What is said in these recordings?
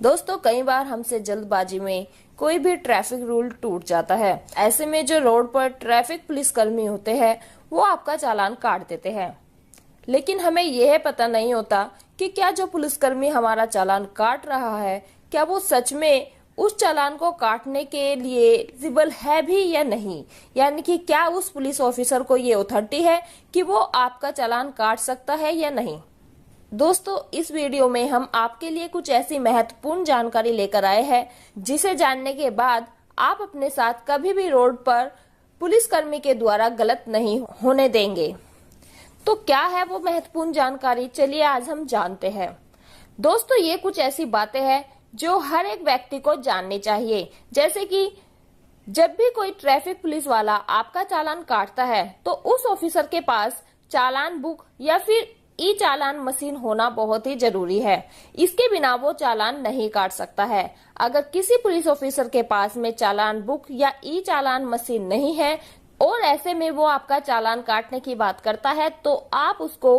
दोस्तों कई बार हमसे जल्दबाजी में कोई भी ट्रैफिक रूल टूट जाता है। ऐसे में जो रोड पर ट्रैफिक पुलिस कर्मी होते हैं वो आपका चालान काट देते हैं, लेकिन हमें यह पता नहीं होता कि क्या जो पुलिसकर्मी हमारा चालान काट रहा है क्या वो सच में उस चालान को काटने के लिए एलिजिबल है भी या नहीं, यानी कि क्या उस पुलिस ऑफिसर को ये अथॉरिटी है कि वो आपका चालान काट सकता है या नहीं। दोस्तों इस वीडियो में हम आपके लिए कुछ ऐसी महत्वपूर्ण जानकारी लेकर आए हैं जिसे जानने के बाद आप अपने साथ कभी भी रोड पर पुलिसकर्मी के द्वारा गलत नहीं होने देंगे। तो क्या है वो महत्वपूर्ण जानकारी, चलिए आज हम जानते हैं। दोस्तों ये कुछ ऐसी बातें हैं जो हर एक व्यक्ति को जाननी चाहिए, जैसे कि जब भी कोई ट्रैफिक पुलिस वाला आपका चालान काटता है तो उस ऑफिसर के पास चालान बुक या फिर ई चालान मशीन होना बहुत ही जरूरी है। इसके बिना वो चालान नहीं काट सकता है। अगर किसी पुलिस ऑफिसर के पास में चालान बुक या ई चालान मशीन नहीं है और ऐसे में वो आपका चालान काटने की बात करता है तो आप उसको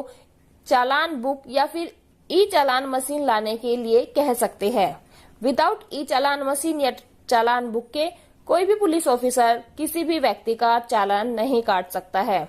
चालान बुक या फिर ई चालान मशीन लाने के लिए कह सकते हैं। विदाउट ई चालान मशीन या चालान बुक के कोई भी पुलिस ऑफिसर किसी भी व्यक्ति का चालान नहीं काट सकता है।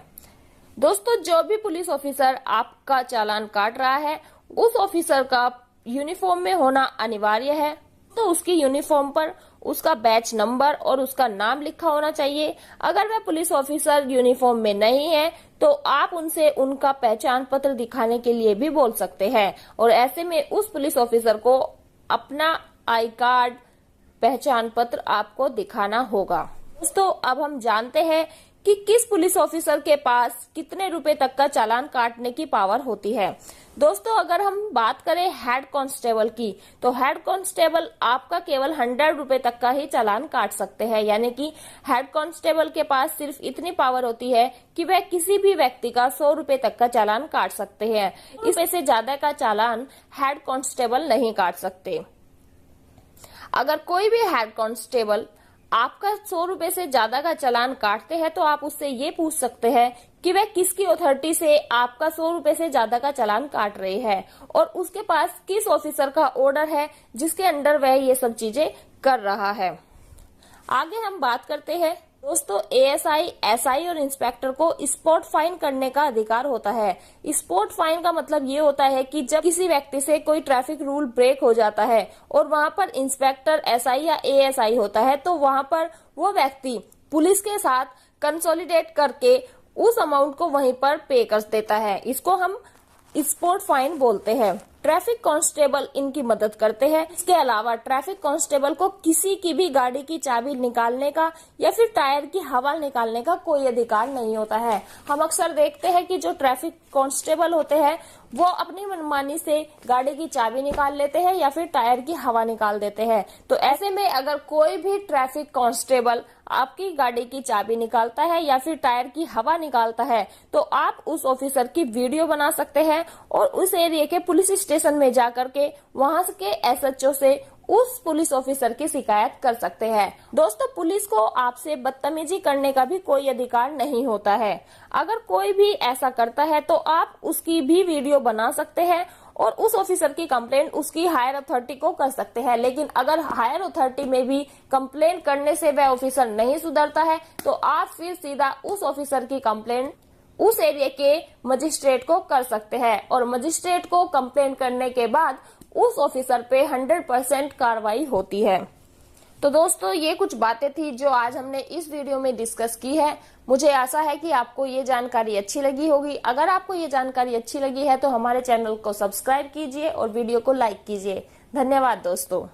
दोस्तों जो भी पुलिस ऑफिसर आपका चालान काट रहा है उस ऑफिसर का यूनिफॉर्म में होना अनिवार्य है, तो उसकी यूनिफॉर्म पर उसका बैच नंबर और उसका नाम लिखा होना चाहिए। अगर वह पुलिस ऑफिसर यूनिफॉर्म में नहीं है तो आप उनसे उनका पहचान पत्र दिखाने के लिए भी बोल सकते हैं और ऐसे में उस पुलिस ऑफिसर को अपना आई कार्ड, पहचान पत्र आपको दिखाना होगा। दोस्तों अब हम जानते हैं कि किस पुलिस ऑफिसर के पास कितने रुपए तक का चालान काटने की पावर होती है। दोस्तों अगर हम बात करें हेड कांस्टेबल की तो हेड कांस्टेबल आपका केवल 100 रुपए तक का ही चालान काट सकते हैं, यानी कि हेड कांस्टेबल के पास सिर्फ इतनी पावर होती है कि वह किसी भी व्यक्ति का 100 रुपए तक का चालान काट सकते हैं। इससे ज्यादा का चालान हेड कांस्टेबल नहीं काट सकते। अगर कोई भी हेड कांस्टेबल आपका 100 रुपए से ज्यादा का चालान काटते हैं तो आप उससे ये पूछ सकते हैं कि वह किसकी अथॉरिटी से आपका 100 रुपए से ज्यादा का चालान काट रही है और उसके पास किस ऑफिसर का ऑर्डर है जिसके अंडर वह ये सब चीजें कर रहा है। आगे हम बात करते हैं। दोस्तों एएसआई, एसआई और इंस्पेक्टर को स्पॉट फाइन करने का अधिकार होता है। स्पॉट फाइन का मतलब ये होता है कि जब किसी व्यक्ति से कोई ट्रैफिक रूल ब्रेक हो जाता है और वहां पर इंस्पेक्टर, एसआई या एएसआई होता है तो वहां पर वो व्यक्ति पुलिस के साथ कंसोलिडेट करके उस अमाउंट को वहीं पर पे कर देता है। इसको हम स्पॉट फाइन बोलते हैं। ट्रैफिक कांस्टेबल इनकी मदद करते हैं। इसके अलावा ट्रैफिक कांस्टेबल को किसी की भी गाड़ी की चाबी निकालने का या फिर टायर की हवा निकालने का कोई अधिकार नहीं होता है। हम अक्सर देखते हैं कि जो ट्रैफिक कांस्टेबल होते हैं वो अपनी मनमानी से गाड़ी की चाबी निकाल लेते हैं या फिर टायर की हवा निकाल देते हैं। तो ऐसे में अगर कोई भी ट्रैफिक कांस्टेबल आपकी गाड़ी की चाबी निकालता है या फिर टायर की हवा निकालता है तो आप उस ऑफिसर की वीडियो बना सकते हैं और उस एरिया के पुलिस स्टेशन में जाकर के वहां के एसएचओ से उस पुलिस ऑफिसर की शिकायत कर सकते हैं। दोस्तों पुलिस को आपसे बदतमीजी करने का भी कोई अधिकार नहीं होता है। अगर कोई भी ऐसा करता है तो आप उसकी भी वीडियो बना सकते हैं और उस ऑफिसर की कंप्लेंट उसकी हायर अथॉरिटी को कर सकते हैं। लेकिन अगर हायर अथॉरिटी में भी कंप्लेंट करने से वह ऑफिसर नहीं सुधरता है तो आप फिर सीधा उस ऑफिसर की कंप्लेंट उस एरिया के मजिस्ट्रेट को कर सकते हैं और मजिस्ट्रेट को कंप्लेंट करने के बाद उस ऑफिसर पे 100% कार्रवाई होती है। तो दोस्तों ये कुछ बातें थी जो आज हमने इस वीडियो में डिस्कस की है। मुझे आशा है कि आपको ये जानकारी अच्छी लगी होगी। अगर आपको ये जानकारी अच्छी लगी है तो हमारे चैनल को सब्सक्राइब कीजिए और वीडियो को लाइक कीजिए। धन्यवाद दोस्तों।